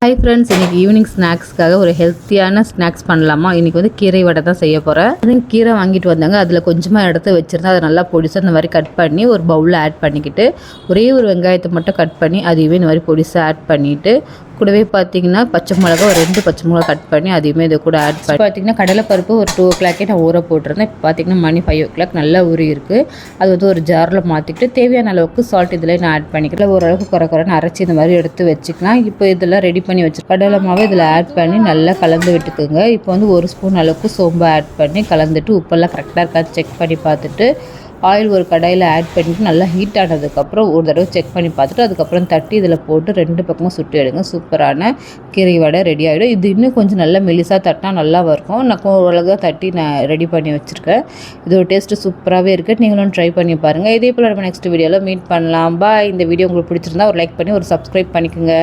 Hi friends, இன்றைக்கி evening ஸ்நாக்ஸ்க்காக ஒரு ஹெல்த்தியான ஸ்நாக்ஸ் பண்ணலாமா? இன்றைக்கி வந்து கீரை வடை தான் செய்ய போகிறேன். அதுவும் கீரை வாங்கிட்டு வந்தாங்க. அதில் கொஞ்சமாக எடுத்து வச்சுருந்தேன். அதை நல்லா பொடிசாக இந்த மாதிரி கட் பண்ணி ஒரு பவுலில் ஆட் பண்ணிக்கிட்டு, ஒரே ஒரு வெங்காயத்தை மட்டும் கட் பண்ணி அதையுமே இந்த மாதிரி பொடிசாக ஆட் பண்ணிவிட்டு, கூடவே பார்த்தீங்கன்னா பச்சை மிளகா ஒரு 2 பச்சை மிளகா கட் பண்ணி அதையுமே இதை கூட ஆட் பண்ணி பார்த்தீங்கன்னா கடலைப்பருப்பு ஒரு 2 o'clock நான் ஊற போட்டிருந்தேன். இப்போ பார்த்தீங்கன்னா மணி 5 o'clock நல்லா ஊறி இருக்குது. அது வந்து ஒரு ஜாரில் மாற்றிக்கிட்டு தேவையான அளவுக்கு சால்ட் இதில் நான் ஆட் பண்ணிக்கிறேன். ஓரளவுக்கு குறைன்னு அரைச்சி இந்த மாதிரி எடுத்து வச்சுக்கலாம். இப்போ இதெல்லாம் ரெடி பண்ணி வச்சு கடலை மாவை இதில் ஆட் பண்ணி நல்லா கலந்து விட்டுக்குங்க. இப்போ வந்து 1 ஸ்பூன் அளவுக்கு சோம்பு ஆட் பண்ணி கலந்துட்டு உப்பெல்லாம் கரெக்டாக இருக்காது செக் பண்ணி பார்த்துட்டு ஆயில் ஒரு கடாயில் ஆட் பண்ணிவிட்டு நல்லா ஹீட் ஆனதுக்கப்புறம் ஒரு தடவை செக் பண்ணி பார்த்துட்டு அதுக்கப்புறம் தட்டி இதில் போட்டு 2 பக்கமும் சுட்டு எடுங்க. சூப்பரான கீரை வடை ரெடி ஆகிடும். இது இன்னும் கொஞ்சம் நல்லா மெலிசாக தட்டினா நல்லா இருக்கும். நான் ஓரளவுக்கு தட்டி நான் ரெடி பண்ணி வச்சுருக்கேன். இதோட டேஸ்ட்டு சூப்பராகவே இருக்குது. நீங்களும் ட்ரை பண்ணி பாருங்கள். இதே போல் நம்ம நெக்ஸ்ட் வீடியோவில் மீட் பண்ணலாம். பாய். இந்த வீடியோ உங்களுக்கு பிடிச்சிருந்தா ஒரு லைக் பண்ணி ஒரு சப்ஸ்கிரைப் பண்ணிக்கோங்க.